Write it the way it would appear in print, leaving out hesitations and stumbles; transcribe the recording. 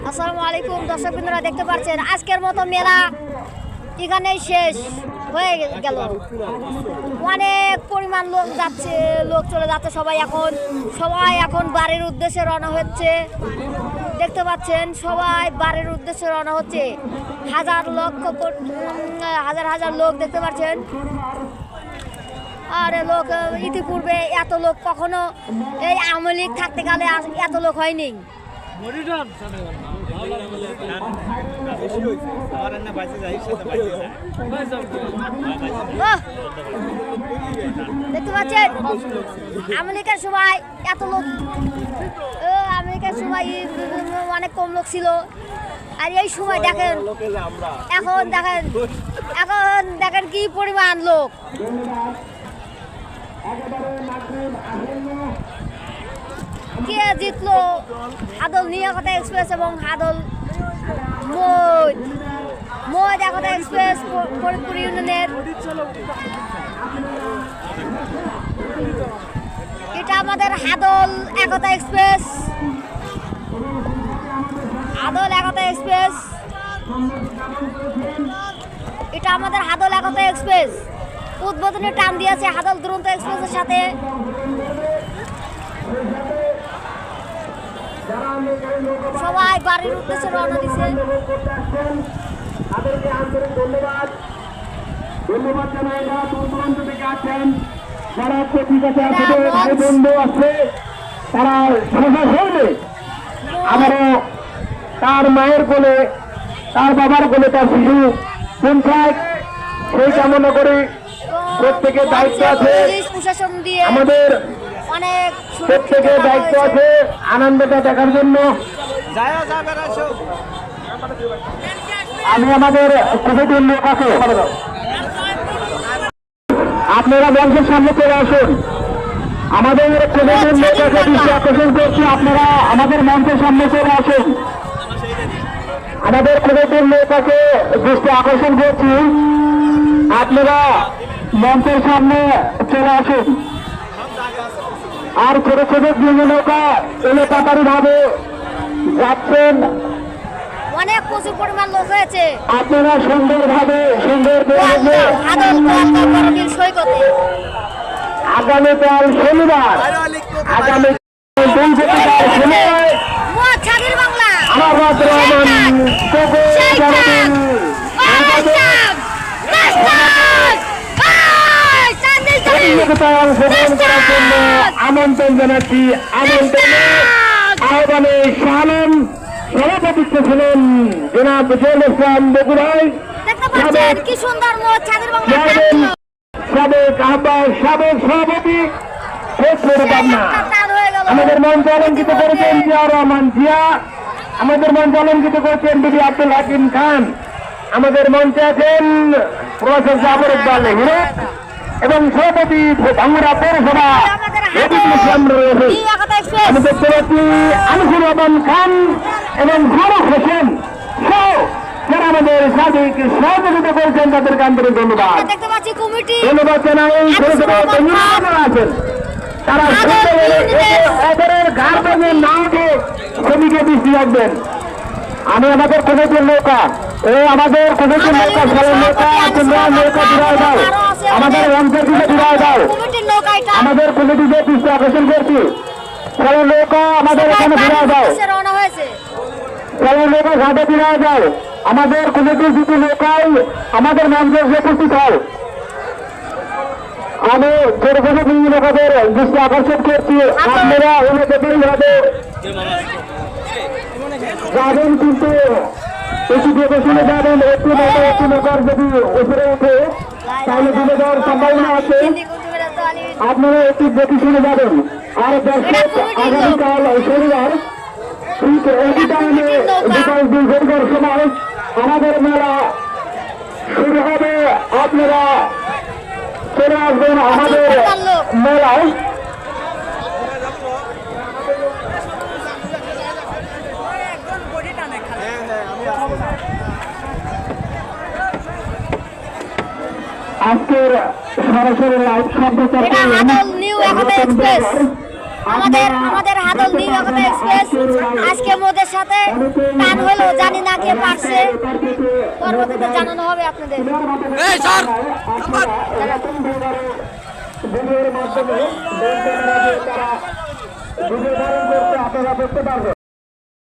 আসসালামু আলাইকুম দর্শক বন্ধুরা, দেখতে পাচ্ছেন আজকের মতো মেলা এখানেই শেষ হয়ে গেল। অনেক পরিমাণ লোক যাচ্ছে, লোক চলে যাচ্ছে। সবাই এখন বাড়ির উদ্দেশ্যে রওনা হচ্ছে। দেখতে পাচ্ছেন সবাই বাড়ির উদ্দেশ্যে রওনা হচ্ছে। হাজার হাজার লোক দেখতে পাচ্ছেন। আর লোক ইতিপূর্বে এত লোক কখনো এই আওয়ামী লীগ থাকতে গেলে এত লোক হয়নি। দেখতে পাচ্ছেন আমেরিকার সময় এত লোক, আমেরিকার সময় অনেক কম লোক ছিল। আর এই সময় দেখেন, এখন দেখেন কি পরিমাণ লোক। কে জিতলো? হাদল নিয়াকতা এক্সপ্রেস এবং হাদল মই একতা এক্সপ্রেস ফরিদপুর ইউনিয়নের। এটা আমাদের হাদল একতা এক্সপ্রেস, এটা আমাদের হাদল একতা এক্সপ্রেস। উদ্বোধনের টান দিয়েছে হাদল দুরন্ত এক্সপ্রেসের সাথে। সবাই বাড়ির উদ্দেশ্যে রওনা দিচ্ছে। তাদেরকে আন্তরিক ধন্যবাদ জানাই। দূর দূরান্ত থেকে আসছেন যারা প্রতিকাছে ভাই বন্ধু আছে, তারা সোজা হইলে আমারও তার মায়ের কোলে, তার বাবার কোলে তার শিশু পঞ্চায়েত, সেই কামনা করে প্রত্যেকের দায়িত্ব আছে আমাদের, প্রত্যেকের দায়িত্ব আছে আনন্দটা দেখার জন্য। আমি আমাদের কমিটির লোক আছে, আপনারা মঞ্চের সামনে চলে আসুন। আমাদের কমিটির লোক আছে, দৃষ্টি আকর্ষণ করছি, আপনারা আমাদের মঞ্চের সামনে চলে আসুন। আমাদের কমিটির লোক আছে, দৃষ্টি আকর্ষণ করছি, আপনারা মঞ্চের সামনে চলে আসুন। আর ছোট ছোট বিভিন্ন নৌকা এলোপাতারি ভাবে যাচ্ছেন, অনেক প্রচুর পরিমাণ লোক হয়েছে। আপনারা সুন্দরভাবে আগামীকাল শনিবার, আগামী আমন্ত্রণ জানাচ্ছি। আহ্বানে সালাম সভাপতিত্ব ছিলেন জনাব জহুরুল ইসলাম বগুড়াই, সাবেক আহ্বায়ক, সাবেক সভাপতি পাবনা। আমাদের মঞ্চ অলঙ্কিত করেছেন জিয়াউর রহমান জিয়া, আমাদের মঞ্চ অলঙ্কিত করেছেন বিবি আব্দুল হাকিম খান, আমাদের মঞ্চে আছেন প্রফেসর জাফর ইকবাল হিরো এবং সভাপতি ভাঙ্গুড়া পৌরসভা আমি দেখতে পাচ্ছি আনিসুর রহমান খান এবং ফারুক হোসেন সহ যারা আমাদের সাদিক সহযোগিতা করেছেন, তাদেরকে আন্তরিক ধন্যবাদ জানাই। আছেন তারা অপরের ঘাড় ভেঙে না উঠে ছবিকে দৃষ্টি রাখবেন। আমি আমাদের কমিটির নৌকা, আমাদের কমিটির নৌকা ফলের নৌকা, তোমরা নৌকা ফিরায় দাও, আমাদের মঞ্চের দিকে ফিরায় দাও। আমাদের কমিটিকে দৃষ্টি আকর্ষণ করছি, ফলের নৌকা আমাদের এখানে ফিরায় দাও, ফলের নৌকা ঘাটে ফিরায় দাও। আমাদের কমিটির দুটি নৌকায় আমাদের মঞ্চে উপস্থিত হও। আমি ছোট ছোট বিভিন্ন নৌকাদের দৃষ্টি আকর্ষণ করছি, আপনারা ভাবে যাবেন, কিন্তু একটু দেখে শুনে যাবেন। একটু নৌকার যদি উপরে ওঠে তাহলে ডুবে যাওয়ার সম্ভাবনা আছে, আপনারা একটু দেখে শুনে যাবেন। আর দর্শক আগামীকাল শনিবার ঠিক একই টাইমে বিকাল 2 ঘন্টার সময় আমাদের মেলা শুরু হবে। আপনারা চলে আসবেন আমাদের মেলায়। আজকের সরাসরি লাইভ সম্প্রচার আমাদের হাদল নিউ একতা এক্সপ্রেস আজকে মোদের সাথে টান হলো, জানি না কে পারছে, পরবর্তীতে জানানো হবে আপনাদের। ভিডিওর মাধ্যমে আপনারা দেখতে পারবেন।